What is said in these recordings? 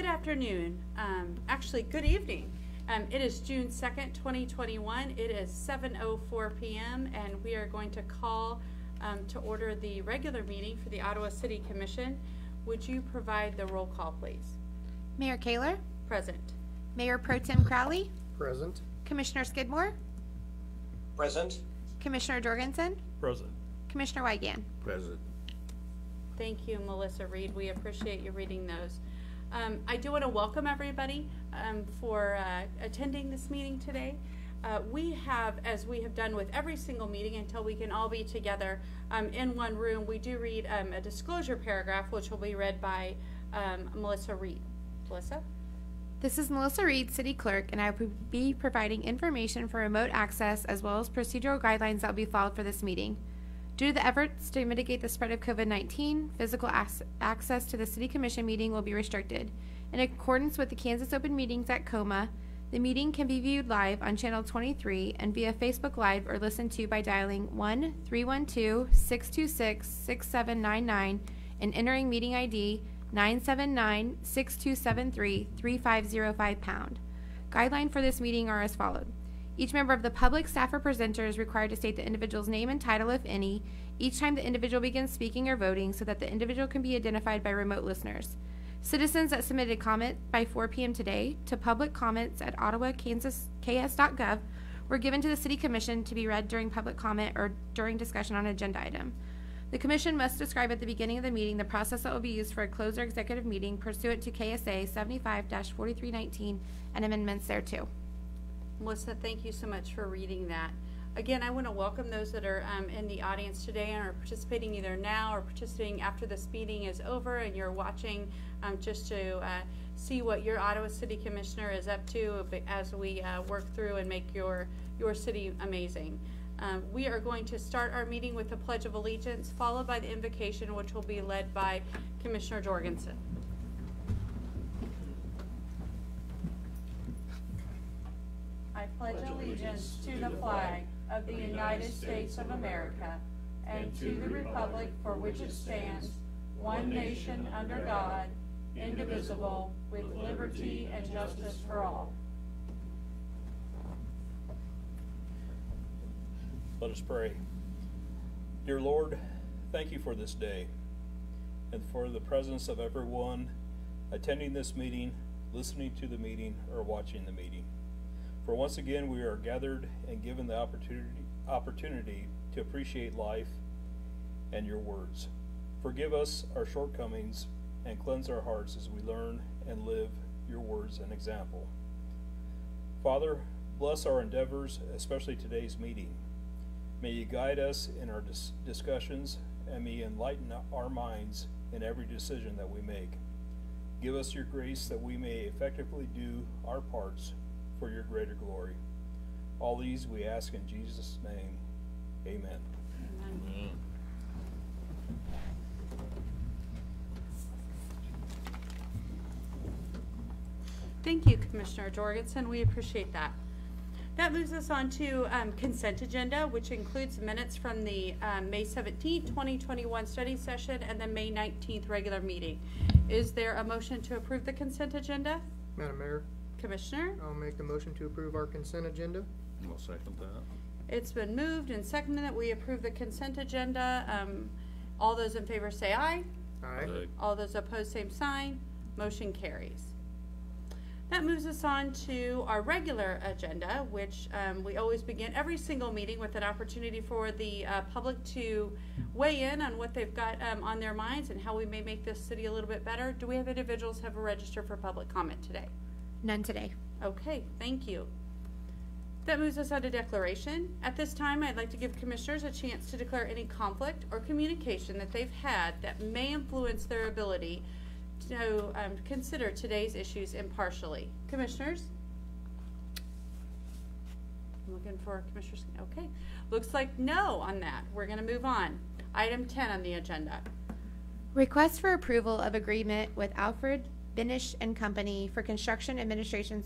Good afternoon, actually good evening. It is June 2nd, 2021. It is 7:04 p.m. and we are going to call to order the regular meeting for the Ottawa City Commission. Would you provide the roll call, please? Mayor Kaler? Present. Mayor Pro Tem Crowley? Present. Commissioner Skidmore? Present. Commissioner Jorgensen? Present. Commissioner Wygant? Present. Thank you, Melissa Reed. We appreciate you reading those. I do want to welcome everybody for attending this meeting today. We have, as we have done with every single meeting until we can all be together in one room, we do read a disclosure paragraph which will be read by Melissa Reed. Melissa? This is Melissa Reed, City Clerk, and I will be providing information for remote access as well as procedural guidelines that will be followed for this meeting. Due to the efforts to mitigate the spread of COVID-19, physical access to the City Commission meeting will be restricted. In accordance with the Kansas Open Meetings Act (KOMA), the meeting can be viewed live on Channel 23 and via Facebook Live or listened to by dialing 1-312-626-6799 and entering meeting ID 979-6273-3505#. Guidelines for this meeting are as follows. Each member of the public, staff, or presenter is required to state the individual's name and title, if any, each time the individual begins speaking or voting so that the individual can be identified by remote listeners. Citizens that submitted comment by 4 p.m. today to public comments at ottawakansas.ks.gov were given to the City Commission to be read during public comment or during discussion on an agenda item. The Commission must describe at the beginning of the meeting the process that will be used for a closed or executive meeting pursuant to KSA 75-4319 and amendments thereto. Melissa, thank you so much for reading that. Again, I want to welcome those that are in the audience today and are participating either now or participating after this meeting is over and you're watching just to see what your Ottawa City Commissioner is up to as we work through and make your city amazing. We are going to start our meeting with the Pledge of Allegiance, followed by the invocation, which will be led by Commissioner Jorgensen. I pledge allegiance to the flag of the United States of America and to the republic for which it stands, one nation under God, indivisible, with liberty and justice for all. Let us pray. Dear Lord, thank you for this day and for the presence of everyone attending this meeting, listening to the meeting, or watching the meeting. For once again, we are gathered and given the opportunity to appreciate life and your words. Forgive us our shortcomings and cleanse our hearts as we learn and live your words and example. Father, bless our endeavors, especially today's meeting. May you guide us in our discussions and may you enlighten our minds in every decision that we make. Give us your grace that we may effectively do our parts for your greater glory. All these we ask in Jesus' name. Amen. Amen. Thank you, Commissioner Jorgensen. We appreciate that. That moves us on to consent agenda, which includes minutes from the May 17th, 2021 study session and the May 19th regular meeting. Is there a motion to approve the consent agenda? Madam Mayor, Commissioner? I'll make the motion to approve our consent agenda. I'll second that. It's been moved and seconded that we approve the consent agenda. All those in favor say aye. Aye. All those opposed, same sign. Motion carries. That moves us on to our regular agenda, which we always begin every single meeting with an opportunity for the public to weigh in on what they've got on their minds and how we may make this city a little bit better. Do we have individuals who have registered for public comment today? None today. Okay, thank you. That moves us on to declaration. At this time, I'd like to give commissioners a chance to declare any conflict or communication that they've had that may influence their ability to consider today's issues impartially. Commissioners? I'm looking for commissioners. Okay. Looks like no on that. We're going to move on. Item 10 on the agenda. Request for approval of agreement with Alfred Binish and Company for construction administration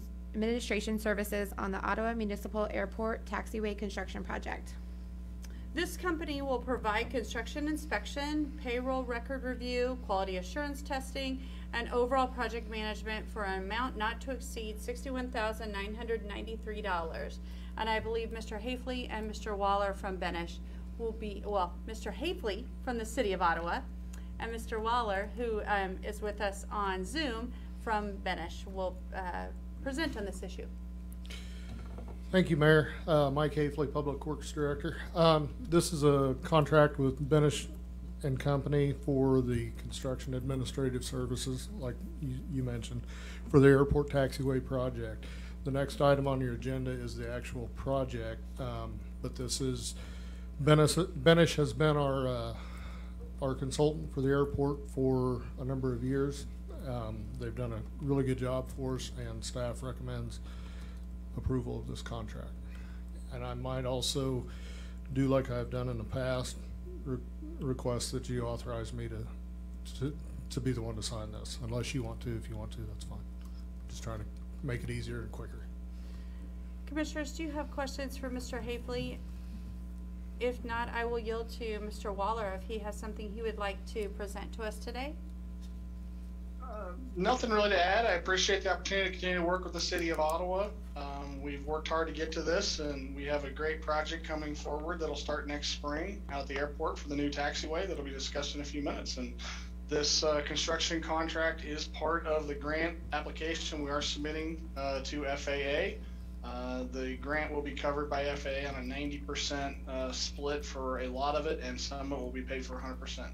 services on the Ottawa Municipal Airport Taxiway construction project. This company will provide construction inspection, payroll record review, quality assurance testing, and overall project management for an amount not to exceed $61,993. And I believe Mr. Hafley and Mr. Waller from Benish will be, well, Mr. Hafley from the City of Ottawa and Mr. Waller, who is with us on Zoom from Benish, will present on this issue. Thank you, Mayor. Mike Hafley, Public Works Director. This is a contract with Benish and Company for the construction administrative services, like you mentioned, for the airport taxiway project. The next item on your agenda is the actual project, but this is Benish has been our consultant for the airport for a number of years. They've done a really good job for us, and staff recommends approval of this contract. And I might also do like I've done in the past, request that you authorize me to be the one to sign this, unless you want to. If you want to, that's fine. Just trying to make it easier and quicker. Commissioners, do you have questions for Mr. Hafley? If not, I will yield to Mr. Waller if he has something he would like to present to us today. Nothing really to add. I appreciate the opportunity to continue to work with the City of Ottawa. We've worked hard to get to this, and we have a great project coming forward that'll start next spring out at the airport for the new taxiway that'll be discussed in a few minutes. And this construction contract is part of the grant application we are submitting to FAA. The grant will be covered by FAA on a 90% split for a lot of it, and some of it will be paid for 100%.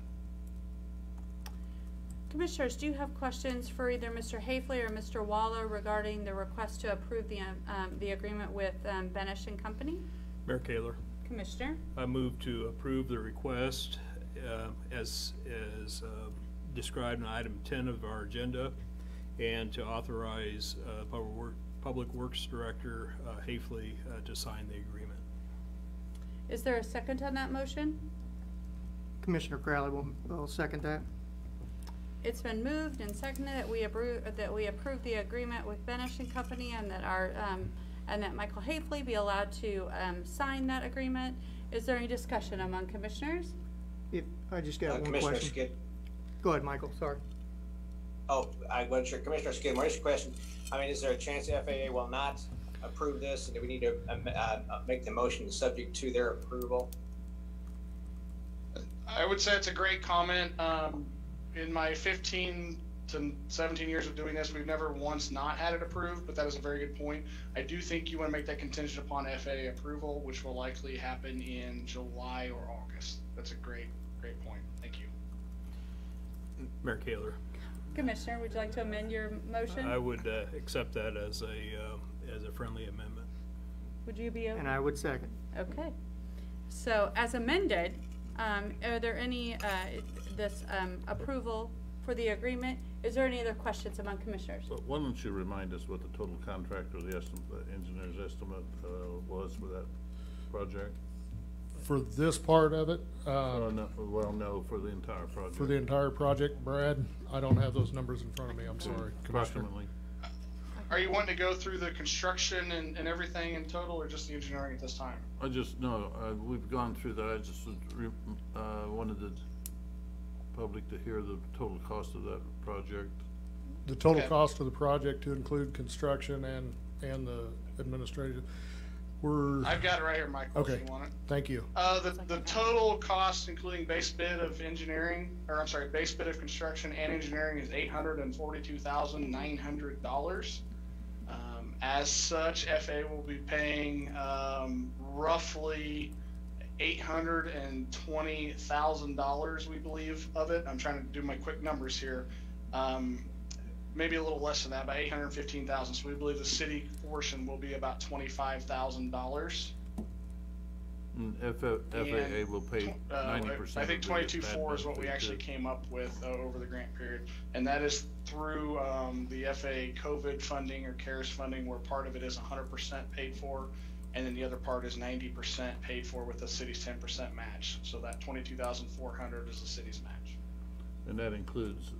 Commissioners, do you have questions for either Mr. Hafley or Mr. Waller regarding the request to approve the agreement with Benish and Company? Mayor Kaler, Commissioner? I move to approve the request as described in item 10 of our agenda, and to authorize Public Works Director Hafley to sign the agreement. Is there a second on that motion? Commissioner Crowley will second that. It's been moved and seconded that we approve the agreement with Benish and Company, and that that Michael Hafley be allowed to sign that agreement. Is there any discussion among commissioners? If I just got one Commissioner question. Skid. Go ahead, Michael. Sorry. Oh, I wasn't sure. Commissioner Skidmore, just a question. I mean, is there a chance the FAA will not approve this, and do we need to make the motion subject to their approval? I would say it's a great comment. In my 15 to 17 years of doing this, we've never once not had it approved, but that is a very good point. I do think you want to make that contingent upon FAA approval, which will likely happen in July or August. That's a great point. Thank you. Mayor Kaler, Commissioner, would you like to amend your motion? I would accept that as a friendly amendment. Would you be? And I would second. Okay. So as amended, are there any approval for the agreement? Is there any other questions among commissioners? So why don't you remind us what the total contract or the engineer's estimate was for that project? For this part of it, No, for the entire project. for the entire project, Brad, I don't have those numbers in front of me. I'm sorry, Commissioner. Approximately. Are you wanting to go through the construction and everything in total, or just the engineering at this time? We've gone through that. I just wanted the public to hear the total cost of that project. The total Okay. cost of the project to include construction and the administrative, I've got it right here, Michael, Okay. if you want it. Thank you. The total cost, including base bid of base bid of construction and engineering, is $842,900. As such, FAA will be paying roughly $820,000, we believe, of it. I'm trying to do my quick numbers here. Maybe a little less than that, about $815,000. So we believe the city portion will be about $25,000. FAA will pay 90%. I think 22.4 is what we actually came up with over the grant period, and that is through the FAA COVID funding or CARES funding, where part of it is 100% paid for, and then the other part is 90% paid for with the city's 10% match. So that $22,400 is the city's match. And that includes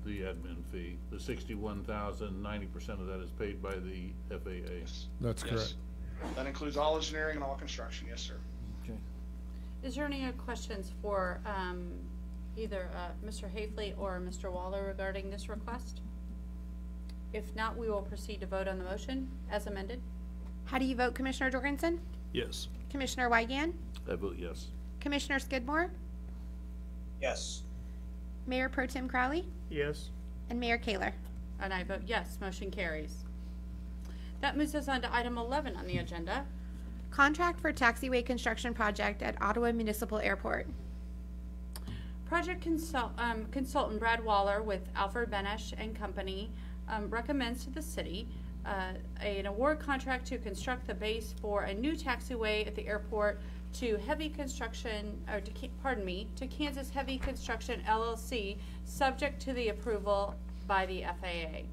the admin fee. The $61,000, 90% of that is paid by the FAA. That's correct. That includes all engineering and all construction. Yes, sir. Okay. Is there any questions for either Mr. Hafley or Mr. Waller regarding this request? If not, we will proceed to vote on the motion as amended. How do you vote, Commissioner Jorgensen? Yes. Commissioner Wygand? I vote yes. Commissioner Skidmore? Yes. Mayor Pro Tem Crowley? Yes. And Mayor Kaler? And I vote yes, motion carries. That moves us on to item 11 on the agenda. Contract for taxiway construction project at Ottawa Municipal Airport. Project consultant Brad Waller with Alfred Benesch and Company recommends to the city an award contract to construct the base for a new taxiway at the airport to Heavy Construction, or to Kansas Heavy Construction LLC, subject to the approval by the FAA.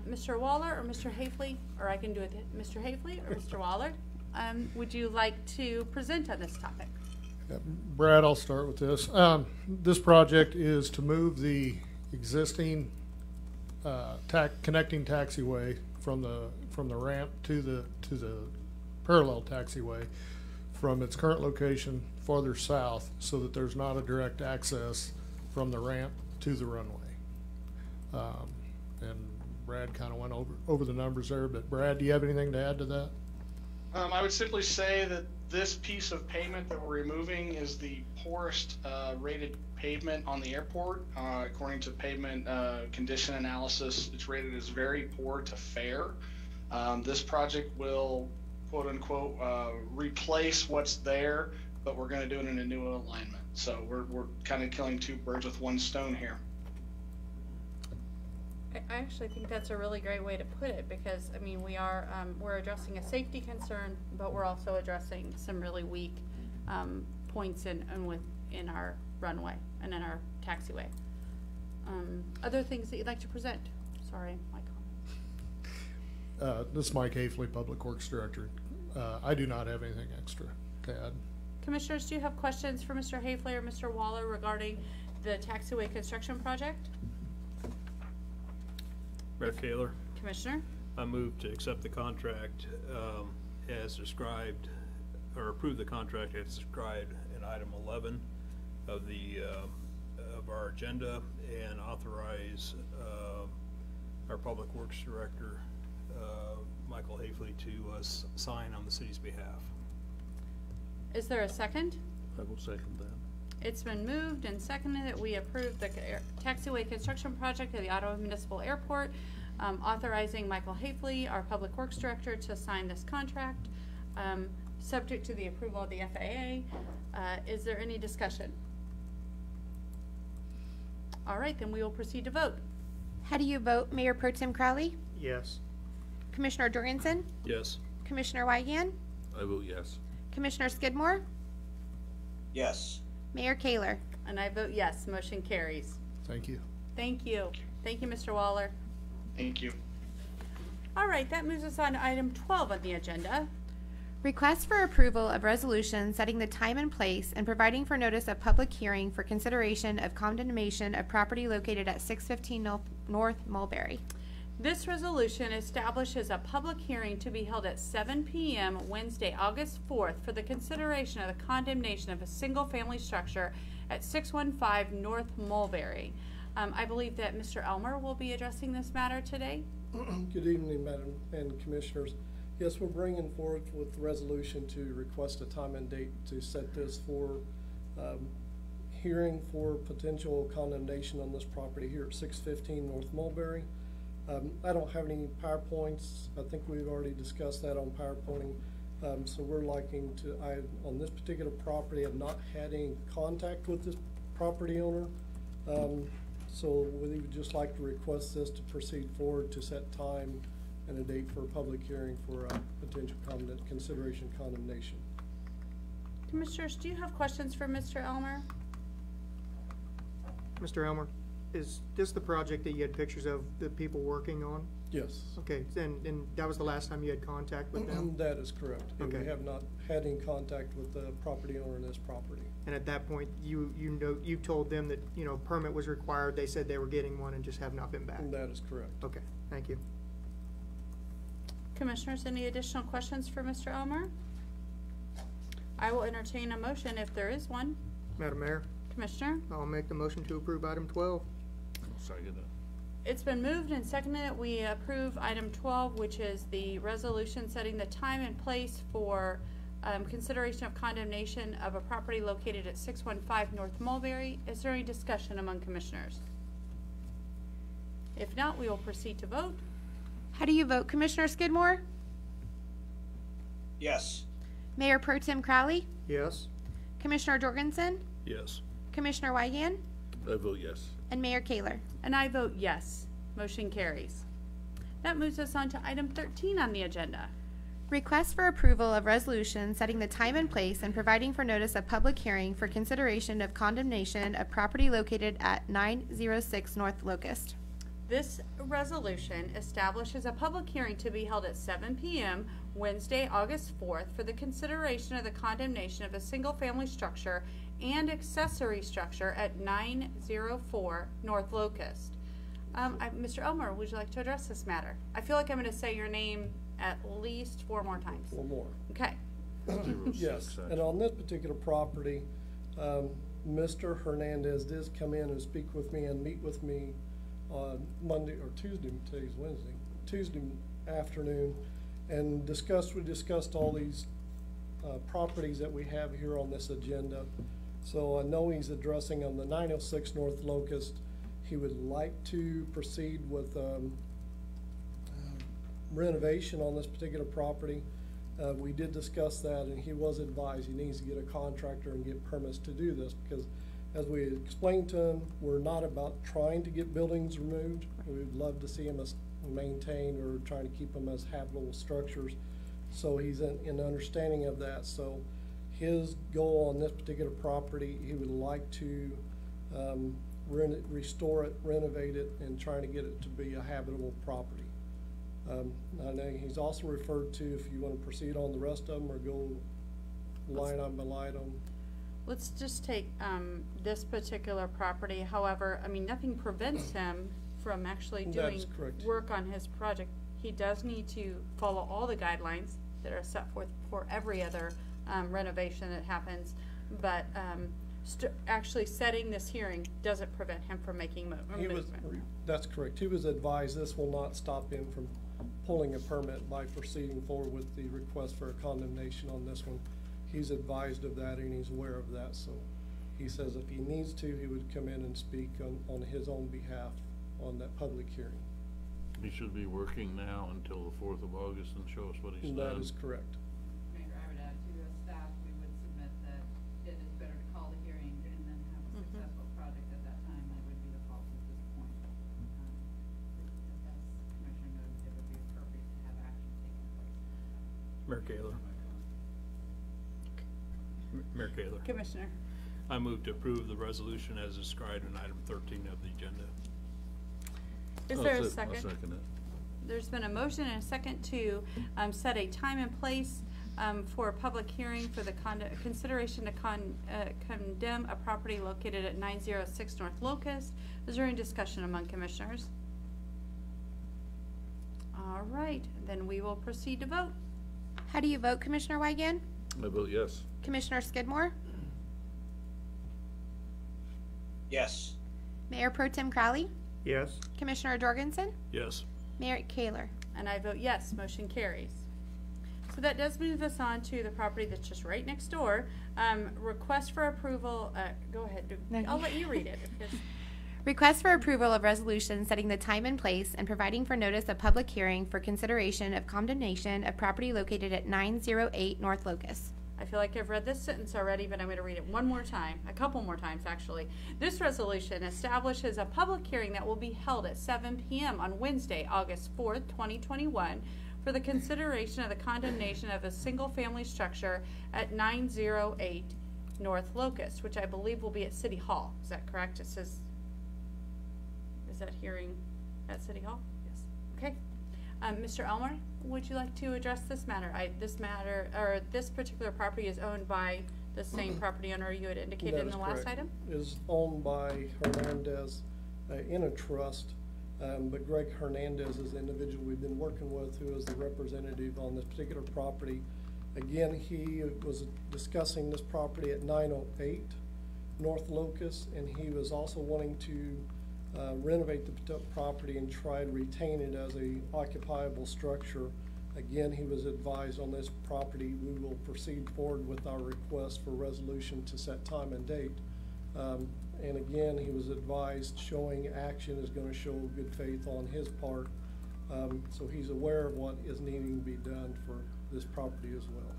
Mr. Waller or Mr. Hafley, or I can do it, Mr. Hafley or Mr. Waller, would you like to present on this topic? Brad, I'll start with this. This project is to move the existing connecting taxiway from the ramp to the parallel taxiway from its current location farther south, so that there's not a direct access from the ramp to the runway. And Brad kind of went over the numbers there, but Brad, do you have anything to add to that? I would simply say that this piece of pavement that we're removing is the poorest rated pavement on the airport. According to pavement condition analysis, it's rated as very poor to fair. This project will, quote unquote, replace what's there, but we're going to do it in a new alignment. So we're kind of killing two birds with one stone here. I actually think that's a really great way to put it, because I mean we're addressing a safety concern, but we're also addressing some really weak points in our runway and in our taxiway. Other things that you'd like to present? Sorry, my comment. This is Mike Hafley, Public Works Director. I do not have anything extra to add. Commissioners, do you have questions for Mr. Hafley or Mr. Waller regarding the taxiway construction project? Mayor Kaler, Commissioner? I move to accept the contract as described, or approve the contract as described in item 11 of of our agenda, and authorize our Public Works Director, Michael Hafley, to sign on the city's behalf. Is there a second? I will second that. It's been moved and seconded that we approve the taxiway construction project at the Ottawa Municipal Airport, authorizing Michael Hafley, our Public Works Director, to sign this contract, subject to the approval of the FAA. Is there any discussion? All right, then we will proceed to vote. How do you vote, Mayor Pro Tem Crowley? Yes. Commissioner Jorgensen? Yes. Commissioner Wygand? I vote yes. Commissioner Skidmore? Yes. Mayor Kaler? And I vote yes, motion carries. Thank you. Thank you. Thank you, Mr. Waller. Thank you. All right, that moves us on to item 12 on the agenda. Request for approval of resolution setting the time and place and providing for notice of public hearing for consideration of condemnation of property located at 615 North Mulberry. This resolution establishes a public hearing to be held at 7 p.m. Wednesday, August 4th for the consideration of the condemnation of a single-family structure at 615 North Mulberry. I believe that Mr. Elmer will be addressing this matter today. Good evening, Madam and Commissioners. Yes, we're bringing forward with the resolution to request a time and date to set this for hearing for potential condemnation on this property here at 615 North Mulberry. I don't have any PowerPoints. I think we've already discussed that on PowerPointing. So we're liking to, on this particular property, I've not had any contact with this property owner. So we would just like to request this to proceed forward to set time and a date for a public hearing for potential consideration condemnation. Commissioners, do you have questions for Mr. Elmer? Mr. Elmer, is this the project that you had pictures of the people working on? Yes. Okay, and that was the last time you had contact with them? That is correct. And Okay. we have not had any contact with the property owner in this property. And at that point, you told them that, permit was required, they said they were getting one and just have not been back? And that is correct. Okay, thank you. Commissioners, any additional questions for Mr. Elmer? I will entertain a motion if there is one. Madam Mayor, Commissioner? I'll make the motion to approve item 12. I'll second it. It's been moved and seconded that we approve item 12, which is the resolution setting the time and place for consideration of condemnation of a property located at 615 North Mulberry. Is there any discussion among commissioners? If not, we will proceed to vote. How do you vote, Commissioner Skidmore? Yes. Mayor Pro Tem Crowley? Yes. Commissioner Jorgensen? Yes. Commissioner Weigand? I vote yes. And Mayor Kaler. And I vote yes. Motion carries. That moves us on to item 13 on the agenda. Request for approval of resolution setting the time and place and providing for notice of public hearing for consideration of condemnation of property located at 906 North Locust. This resolution establishes a public hearing to be held at 7 p.m. Wednesday, August 4th for the consideration of the condemnation of a single-family structure and accessory structure at 904 North Locust. Mr. Elmer, would you like to address this matter? I feel like I'm going to say your name at least 4 more times. 4 more. Okay. Yes, and on this particular property, Mr. Hernandez did come in and speak with me and meet with me on Monday or Tuesday, today's Wednesday, Tuesday afternoon, and we discussed all these properties that we have here on this agenda. So I know he's addressing on the 906 North Locust. He would like to proceed with renovation on this particular property. We did discuss that, and he was advised he needs to get a contractor and get permits to do this, because as we explained to him, we're not about trying to get buildings removed. We'd love to see them as maintained or trying to keep them as habitable structures. So he's in understanding of that. So his goal on this particular property, he would like to restore it, renovate it, and trying to get it to be a habitable property. I know he's also referred to if you want to proceed on the rest of them or go line item by line item. Let's just take this particular property. However, I mean, nothing prevents him from actually doing work on his project. He does need to follow all the guidelines that are set forth for every other renovation that happens, but actually setting this hearing doesn't prevent him from making movement. That's correct. He was advised this will not stop him from pulling a permit by proceeding forward with the request for a condemnation on this one. He's advised of that and he's aware of that, so he says if he needs to, he would come in and speak on his own behalf on that public hearing. He should be working now until the 4th of August and show us what he's done. That is correct. Mayor, I would add to the staff, we would submit that it is better to call the hearing and then have a successful project at that time. That would be the fault at this point. As Commissioner noted, it would be appropriate to have action taken place. Mayor Kaler. Mayor Kaler. Commissioner. I move to approve the resolution as described in item 13 of the agenda. Is there a second? I'll second it. There's been a motion and a second to set a time and place for a public hearing for the consideration to condemn a property located at 906 North Locust. Is there any discussion among commissioners? All right, then we will proceed to vote. How do you vote, Commissioner Weigand? I vote yes. Commissioner Skidmore? Yes. Mayor Pro Tem Crowley? Yes. Commissioner Jorgensen? Yes. Mayor Kaler. And I vote yes, motion carries. So that does move us on to the property that's just right next door. Request for approval, go ahead, I'll let you read it. Request for approval of resolution setting the time and place and providing for notice of public hearing for consideration of condemnation of property located at 908 North Locust. I feel like I've read this sentence already, but I'm going to read it one more time, a couple more times actually. This resolution establishes a public hearing that will be held at 7 p.m. on Wednesday, August 4th, 2021, for the consideration of the condemnation of a single-family structure at 908 North Locust, which I believe will be at City Hall. Is that correct? It says, is that hearing at City Hall? Yes. Okay. Mr. Elmer, would you like to address this matter? This particular property is owned by the same property owner you had indicated in the last item? It is owned by Hernandez in a trust, but Greg Hernandez is the individual we've been working with who is the representative on this particular property. Again, he was discussing this property at 908 North Locust, and he was also wanting to renovate the property and try to retain it as a occupiable structure. Again, he was advised on this property, we will proceed forward with our request for resolution to set time and date. And again, he was advised showing action is going to show good faith on his part. So he's aware of what is needing to be done for this property as well.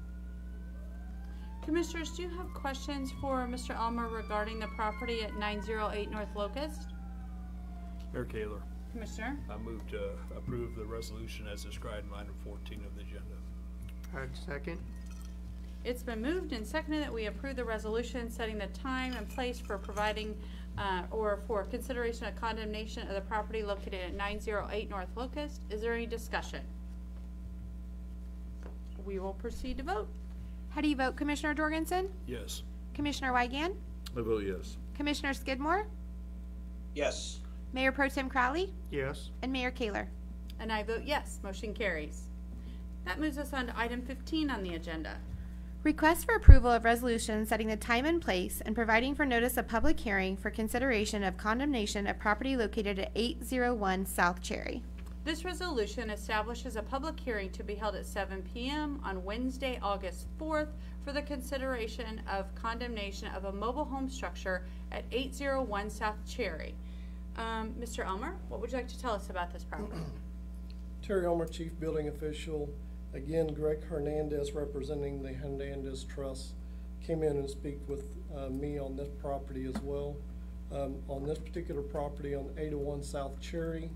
Commissioners, do you have questions for Mr. Elmer regarding the property at 908 North Locust? Mayor Kaler, Commissioner? I move to approve the resolution as described in item 14 of the agenda. I'd second. It's been moved and seconded that we approve the resolution setting the time and place for providing or for consideration of condemnation of the property located at 908 North Locust. Is there any discussion? We will proceed to vote. How do you vote, Commissioner Jorgensen? Yes. Commissioner Wygand? I vote yes. Commissioner Skidmore? Yes. Mayor Pro Tem Crowley? Yes. And Mayor Kaler? And I vote yes. Motion carries. That moves us on to item 15 on the agenda. Request for approval of resolution setting the time and place and providing for notice of public hearing for consideration of condemnation of property located at 801 South Cherry. This resolution establishes a public hearing to be held at 7 p.m. on Wednesday, August 4th for the consideration of condemnation of a mobile home structure at 801 South Cherry. Mr. Elmer, what would you like to tell us about this property? Terry Elmer, Chief Building Official. Again, Greg Hernandez, representing the Hernandez Trust, came in and speak with me on this property as well. On this particular property on 801 South Cherry,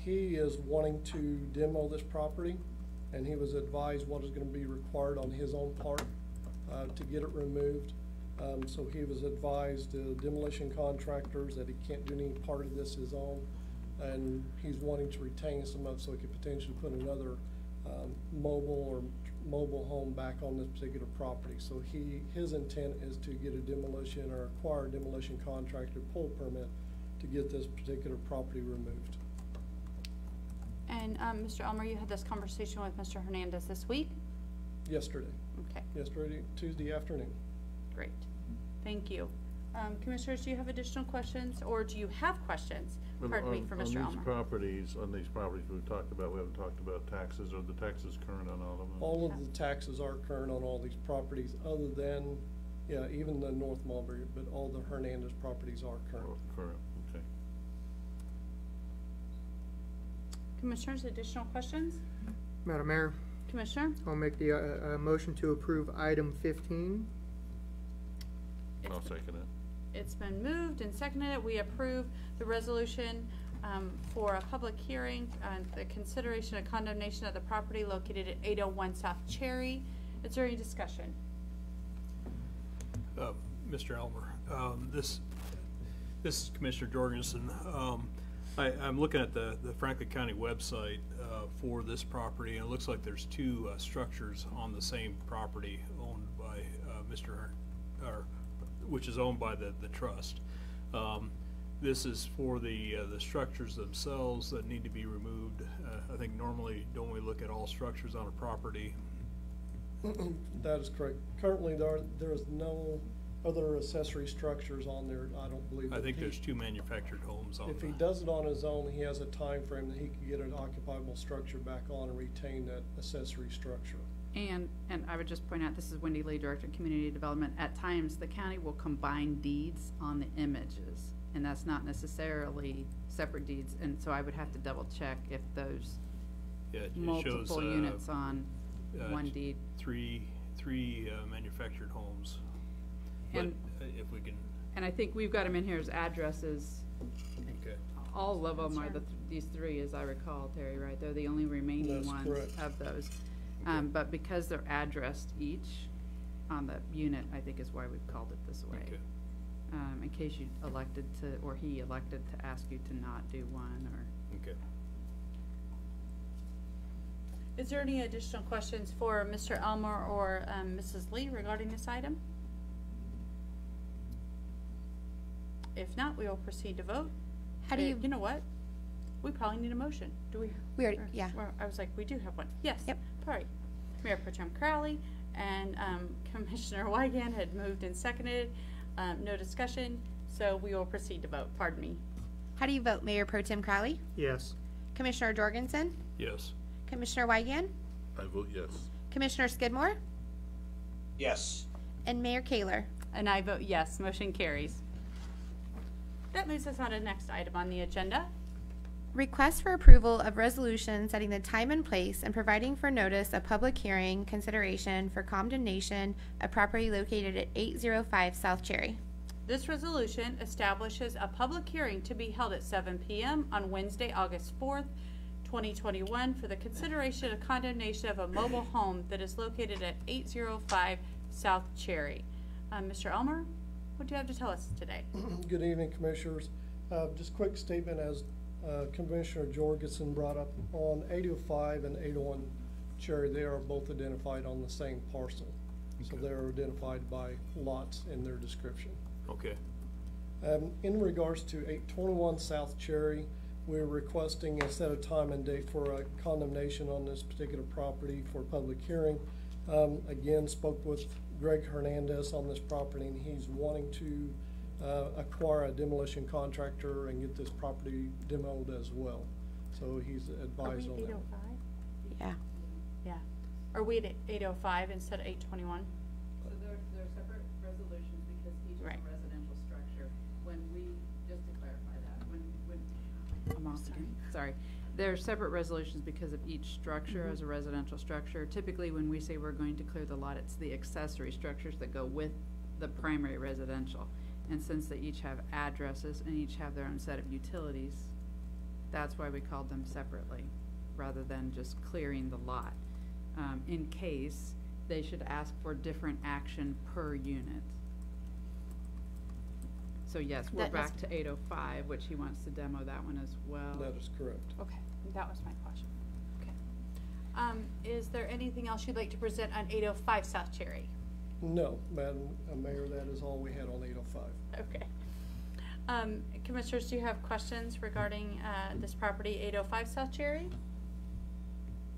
he is wanting to demo this property, and he was advised what is going to be required on his own part to get it removed. So he was advised demolition contractors that he can't do any part of this his own, and he's wanting to retain some of it so he could potentially put another mobile home back on this particular property. So his intent is to get a demolition or acquire a demolition contractor pull permit to get this particular property removed. And Mr. Elmer, you had this conversation with Mr. Hernandez this week? Yesterday. Okay, Yesterday, Tuesday afternoon. great. Thank you. Commissioners, do you have additional questions, or do you have questions? Pardon me, for Mr. Elmer. On these properties we've talked about, we haven't talked about taxes. Are the taxes current on all of them? All of the taxes are current on all these properties other than, yeah, even the North Mulberry, but all the Hernandez properties are current. Oh, current, okay. Commissioners, additional questions? Madam Mayor, Commissioner? I'll make the motion to approve item 15. I'll second it. It's been moved and seconded that we approve the resolution for a public hearing on the consideration of condemnation of the property located at 801 South Cherry. Is there any discussion? Mr. Elmer, this is Commissioner Jorgensen. I'm looking at the Franklin County website for this property, and it looks like there's two structures on the same property owned by which is owned by the trust. This is for the structures themselves that need to be removed. I think normally, don't we look at all structures on a property? That is correct. Currently, there is no other accessory structures on there, I don't believe. I think there's two manufactured homes on If he that. does it on his own, he has a time frame that he can get an occupiable structure back on and retain that accessory structure. And I would just point out, this is Wendy Lee, Director of Community Development. At times, the county will combine deeds on the images, and that's not necessarily separate deeds. And so I would have to double check if those Yeah, it multiple shows, units on one deed. Three manufactured homes. But And- if we can, And I think we've got them in here as addresses. okay. All of them are these three, as I recall, Terry, right? They're the only remaining That's ones correct. of those. But because they're addressed each on the unit, I think is why we've called it this way. Okay. In case you elected to, or he elected to ask you to not do one, or. Okay. Is there any additional questions for Mr. Elmer or Mrs. Lee regarding this item? If not, we will proceed to vote. How do you? You know what? We probably need a motion. Do we? We already, yeah. Well, I was like, we do have one. Yes. Yep. All right. Mayor Pro Tem Crowley and Commissioner Weigand had moved and seconded. No discussion, so we will proceed to vote. Pardon me. How do you vote, Mayor Pro Tem Crowley? Yes. Commissioner Jorgensen? Yes. Commissioner Weigand? I vote yes. Commissioner Skidmore? Yes. And Mayor Kaler? And I vote yes. Motion carries. That moves us on to the next item on the agenda. Request for approval of resolution setting the time and place and providing for notice of public hearing consideration for condemnation of property located at 805 South Cherry. This resolution establishes a public hearing to be held at 7 p.m. on Wednesday, August 4th, 2021 for the consideration of condemnation of a mobile home that is located at 805 South Cherry. Mr. Elmer, what do you have to tell us today? Good evening, Commissioners. Just a quick statement as Commissioner Jorgensen brought up on 805 and 801 Cherry, they are both identified on the same parcel. Okay. So they're identified by lots in their description. Okay. In regards to 821 South Cherry, we're requesting a set of time and date for a condemnation on this particular property for public hearing. Again, spoke with Greg Hernandez on this property, and he's wanting to acquire a demolition contractor and get this property demoed as well. So he's advised on that. 805? Yeah. Yeah. Are we at 805 instead of 821? So they're separate resolutions because each is Right. a residential structure. When we, just to clarify that, when I'm off again. Sorry. They're separate resolutions because of each structure as a residential structure. Typically, when we say we're going to clear the lot, it's the accessory structures that go with the primary residential. And since they each have addresses and each have their own set of utilities, that's why we called them separately, rather than just clearing the lot. In case they should ask for different action per unit. So yes, we're That back to 805, which he wants to demo that one as well. That is correct. Okay, that was my question. Okay. Is there anything else you'd like to present on 805 South Cherry? No, Madam Mayor, that is all we had on 805. Okay. Commissioners, do you have questions regarding this property, 805 South Cherry?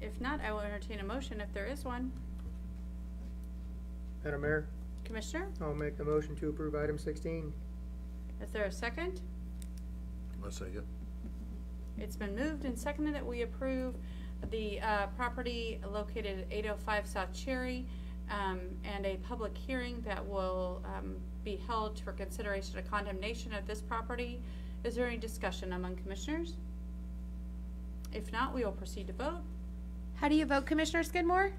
If not, I will entertain a motion if there is one. Madam Mayor, Commissioner, I'll make the motion to approve item 16. is there a second? I second. It's been moved and seconded that we approve the property located at 805 South Cherry and a public hearing that will be held for consideration of condemnation of this property. Is there any discussion among commissioners? If not, we will proceed to vote. How do you vote, Commissioner Skidmore?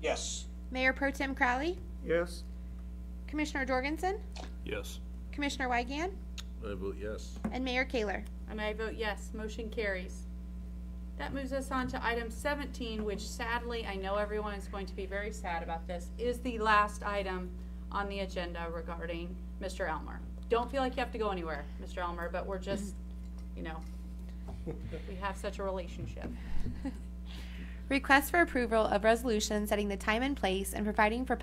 Yes. Mayor Pro Tem Crowley? Yes. Commissioner Jorgensen? Yes. Commissioner Weigand? I vote yes. And Mayor Kaler? And I vote yes. Motion carries. That moves us on to item 17, which sadly, I know everyone is going to be very sad about this, is the last item on the agenda regarding Mr. Elmer. Don't feel like you have to go anywhere, Mr. Elmer, but we're just, you know, we have such a relationship. Request for approval of resolution setting the time and place and providing for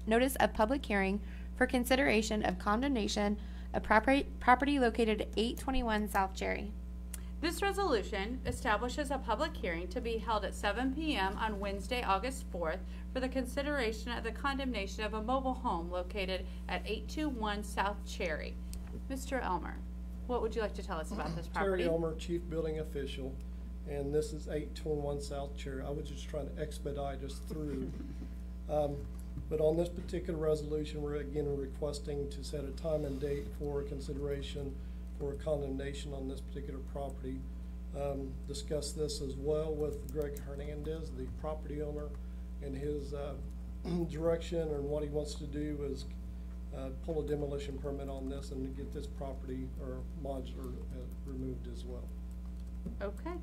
notice of public hearing for consideration of condemnation of property located at 821 South Cherry. This resolution establishes a public hearing to be held at 7 p.m. on Wednesday, August 4th for the consideration of the condemnation of a mobile home located at 821 South Cherry. Mr. Elmer, what would you like to tell us about this property? Terry Elmer, Chief Building Official, and this is 821 South Cherry. I was just trying to expedite us through. But on this particular resolution, we're again requesting to set a time and date for consideration for condemnation on this particular property. Discuss this as well with Greg Hernandez, the property owner, and his direction and what he wants to do is pull a demolition permit on this and get this property or modular removed as well. Okay,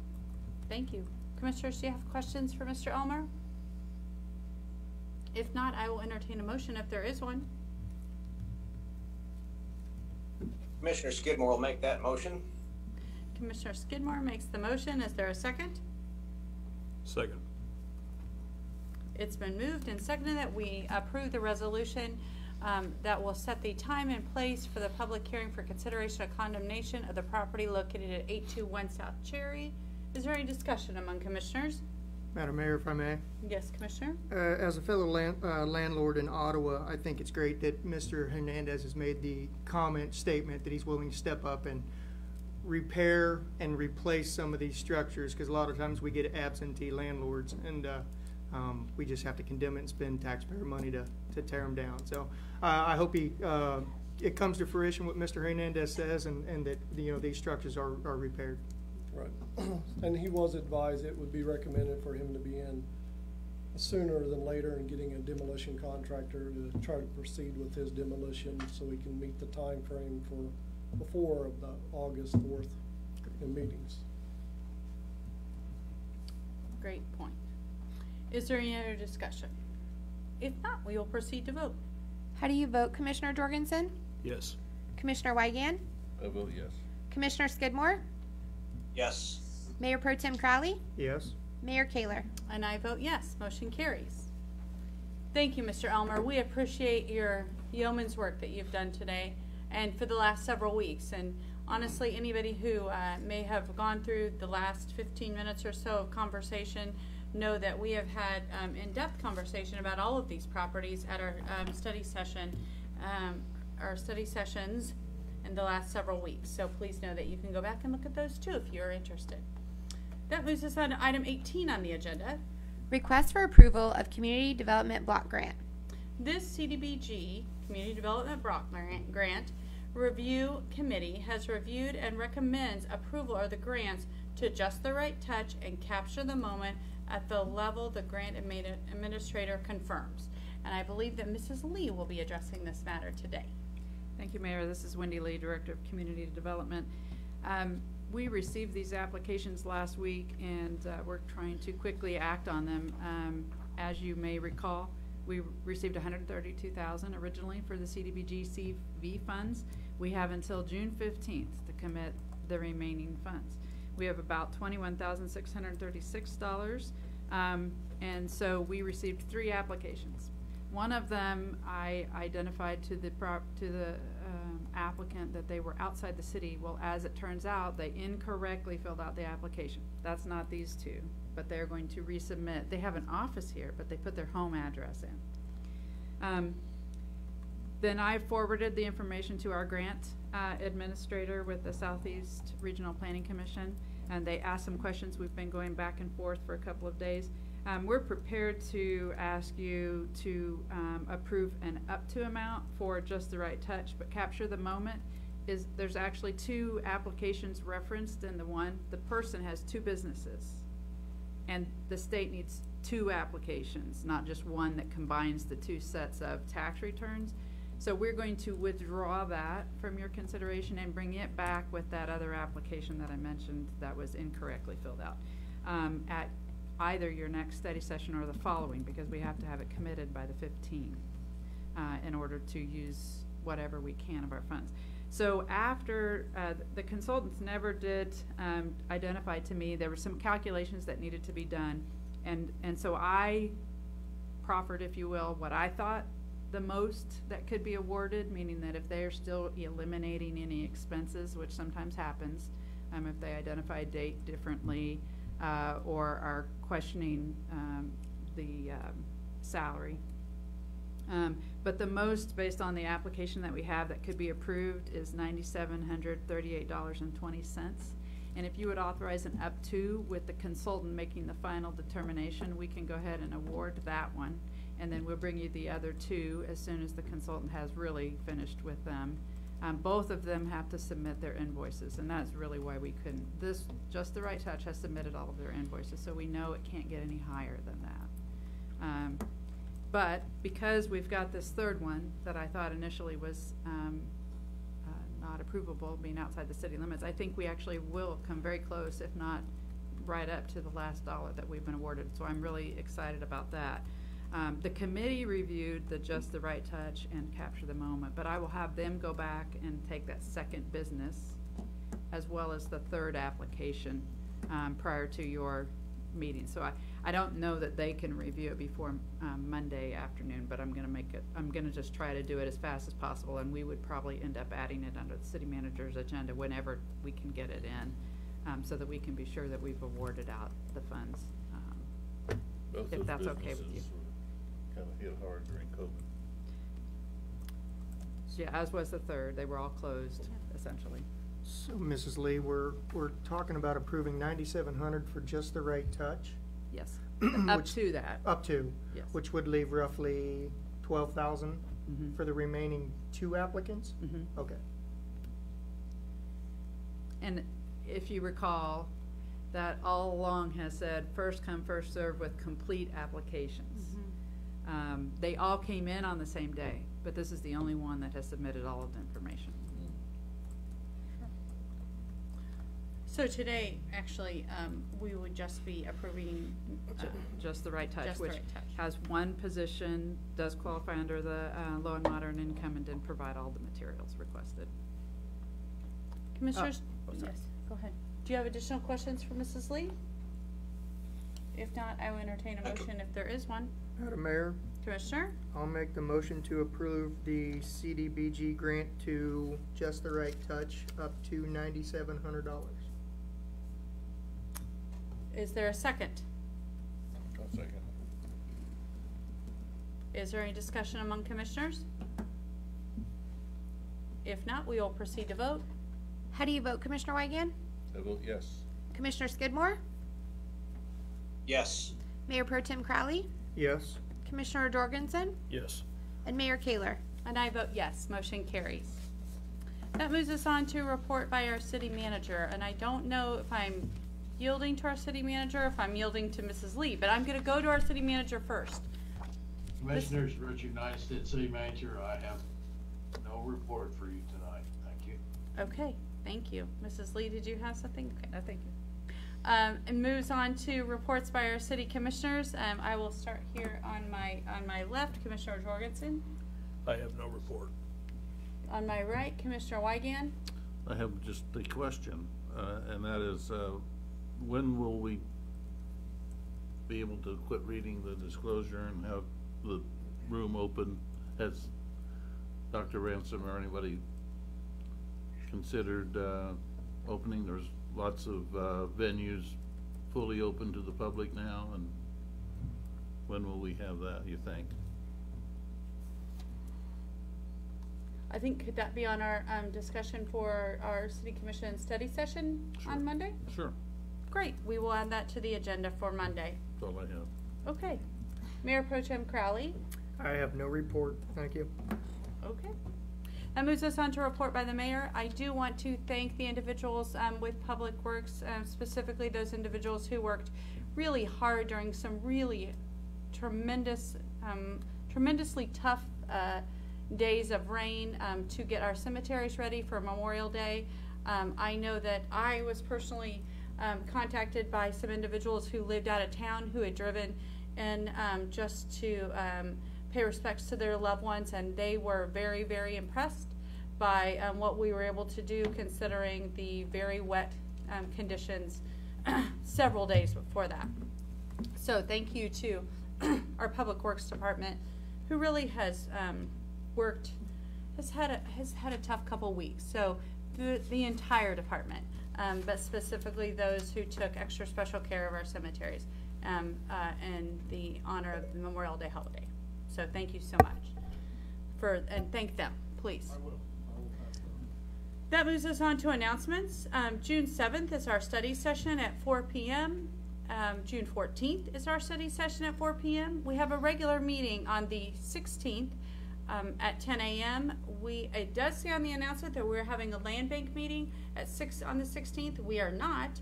thank you. Commissioners, do you have questions for Mr. Elmer? If not, I will entertain a motion if there is one. Commissioner Skidmore will make that motion. Commissioner Skidmore makes the motion. Is there a second? Second. It's been moved and seconded that we approve the resolution that will set the time and place for the public hearing for consideration of condemnation of the property located at 821 South Cherry. Is there any discussion among commissioners? Madam Mayor, if I may. Yes, Commissioner? As a fellow landlord in Ottawa, I think it's great that Mr. Hernandez has made the statement that he's willing to step up and repair and replace some of these structures, because a lot of times we get absentee landlords, and we just have to condemn it and spend taxpayer money to tear them down. So I hope it comes to fruition what Mr. Hernandez says, and that these structures are repaired. Right. And he was advised it would be recommended for him to be in sooner than later and getting a demolition contractor to try to proceed with his demolition so we can meet the time frame for before the August 4th meetings. Great point. Is there any other discussion? If not, we will proceed to vote. How do you vote, Commissioner Jorgensen? Yes. Commissioner Wygand? I vote yes. Commissioner Skidmore? Yes. Mayor Pro Tem Crowley? Yes. Mayor Kaler? And I vote yes. Motion carries. Thank you, Mr. Elmer. We appreciate your yeoman's work that you've done today and for the last several weeks. And honestly, anybody who may have gone through the last 15 minutes or so of conversation know that we have had in-depth conversation about all of these properties at our study session, our study sessions in the last several weeks. So please know that you can go back and look at those too if you're interested. That moves us on to item 18 on the agenda. Request for approval of Community Development Block Grant. This CDBG, Community Development Block Grant Review Committee has reviewed and recommends approval of the grants to Just the Right Touch and Capture the Moment at the level the grant administrator confirms. And I believe that Mrs. Lee will be addressing this matter today. Thank you, Mayor. This is Wendy Lee, Director of Community Development. We received these applications last week, and we're trying to quickly act on them. As you may recall, we received $132,000 originally for the CDBG CV funds. We have until June 15th to commit the remaining funds. We have about $21,636, and so we received 3 applications. One of them, I identified to the applicant that they were outside the city. Well, as it turns out, they incorrectly filled out the application. That's not these 2, but they're going to resubmit. They have an office here, but they put their home address in. Then I forwarded the information to our grant administrator with the Southeast Regional Planning Commission, and they asked some questions. We've been going back and forth for a couple of days. We're prepared to ask you to approve an up to amount for Just the Right Touch, but Capture the Moment is, there's actually 2 applications referenced in the one. The person has 2 businesses, and the state needs 2 applications, not just one that combines the 2 sets of tax returns. So we're going to withdraw that from your consideration and bring it back with that other application that I mentioned that was incorrectly filled out at either your next study session or the following, because we have to have it committed by the 15th in order to use whatever we can of our funds. So after the consultants never did identify to me, there were some calculations that needed to be done, and so I proffered, if you will, what I thought the most that could be awarded, meaning that if they're still eliminating any expenses, which sometimes happens, if they identify a date differently or are questioning the salary. But the most, based on the application that we have that could be approved, is $9,738.20. And if you would authorize an up to with the consultant making the final determination, we can go ahead and award that one. And then we'll bring you the other 2 as soon as the consultant has really finished with them. Both of them have to submit their invoices, and that's really why we couldn't. This, Just the Right Touch, has submitted all of their invoices, so we know it can't get any higher than that. But because we've got this 3rd one that I thought initially was not approvable, being outside the city limits, I think we actually will come very close, if not right up to the last dollar that we've been awarded. So I'm really excited about that. The committee reviewed the Just the Right Touch and Capture the Moment, but I will have them go back and take that 2nd business as well as the 3rd application prior to your meeting. So I don't know that they can review it before Monday afternoon, but I'm gonna just try to do it as fast as possible, and we would probably end up adding it under the city manager's agenda whenever we can get it in, so that we can be sure that we've awarded out the funds Both if those that's okay with you. businesses were kinda hit hard during COVID. Yeah, as was the third, they were all closed, essentially. So, Mrs. Lee, we're talking about approving 9,700 for just the right touch, Yes, up Which- to that, up to, yes. which would leave roughly 12,000 Mhm. for the remaining 2 applicants? Mhm. Okay. And if you recall, that all along has said, first come, first serve with complete applications. They all came in on the same day, but this is the only one that has submitted all of the information. So today, actually, we would just be approving, Just the right touch, Just the which right touch. has one position, does qualify under the low and moderate income, and didn't provide all the materials requested. Commissioners? oh, sorry. Yes, go ahead. Do you have additional questions for Mrs. Lee? If not, I will entertain a motion if there is one. Madam Mayor, Commissioner? I'll make the motion to approve the CDBG grant to Just the Right Touch up to $9,700. Is there a second? I'll second. Is there any discussion among commissioners? If not, we will proceed to vote. How do you vote, Commissioner Weigand? I vote yes. Commissioner Skidmore? Yes. Mayor Pro Tem Crowley? Yes. Commissioner Jorgensen? Yes. And Mayor Kaler? And I vote yes, motion carries. That moves us on to a report by our city manager, and I don't know if I'm yielding to our city manager, or if I'm yielding to Mrs. Lee, but I'm gonna go to our city manager first. Commissioners, Richard United States City Manager, I have no report for you tonight. Thank you. Okay, thank you. Mrs. Lee, did you have something? Okay. No, thank you. And moves on to reports by our city commissioners. I will start here on my left, Commissioner Jorgensen. I have no report. On my right, Commissioner Weigand. I have just a question, and that is, when will we be able to quit reading the disclosure and have the room open? Has Dr. Ransom or anybody considered opening? There's lots of venues fully open to the public now, and when will we have that, you think? I think, could that be on our discussion for our city commission study session Sure. on Monday? Sure, Great, we will add that to the agenda for Monday. that's all I have. Okay. Mayor Pro Tem Crowley. I have no report. Thank you. Okay. That moves us on to a report by the mayor. I do want to thank the individuals with Public Works, specifically those individuals who worked really hard during some really tremendously tough days of rain to get our cemeteries ready for Memorial Day. I know that I was personally contacted by some individuals who lived out of town who had driven in just to pay respects to their loved ones, and they were very, very impressed by what we were able to do considering the very wet conditions several days before that. So thank you to our Public Works Department, who really has had a tough couple weeks. So the entire department, but specifically those who took extra special care of our cemeteries in the honor of the Memorial Day holiday. So thank you so much and thank them, please. I will. That moves us on to announcements. June 7th is our study session at 4 p.m. June 14th is our study session at 4 p.m. We have a regular meeting on the 16th at 10 a.m. It does say on the announcement that we're having a land bank meeting at 6 on the 16th. We are not,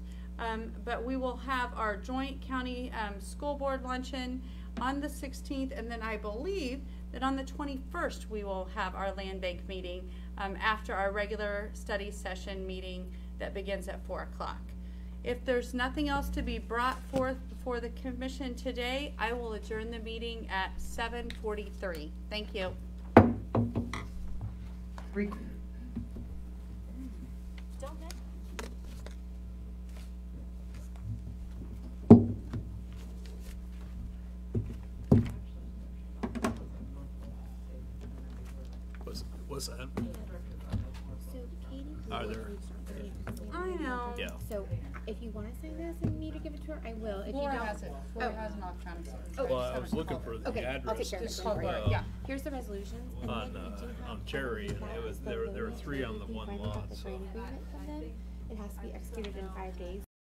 but we will have our joint county school board luncheon on the 16th, and then I believe that on the 21st we will have our land bank meeting after our regular study session meeting that begins at 4 o'clock. If there's nothing else to be brought forth before the commission today, I will adjourn the meeting at 7:43. Thank you. What's that? So Katie. Are there? I know. Yeah. So If you wanna sign this and need to give it to her, I will. If you Laura don't. has it. Laura has an electronic signature. Oh. Well, I was looking for the Okay, I'll take address. care of it. Just Don't call worry. Laura, yeah. Here's the resolutions. and On, then we do have on a Cherry, copy and that it was, is there the were limit. three on the If you one finally lot, got the so. signed agreement from them, it has to be executed in 5 days.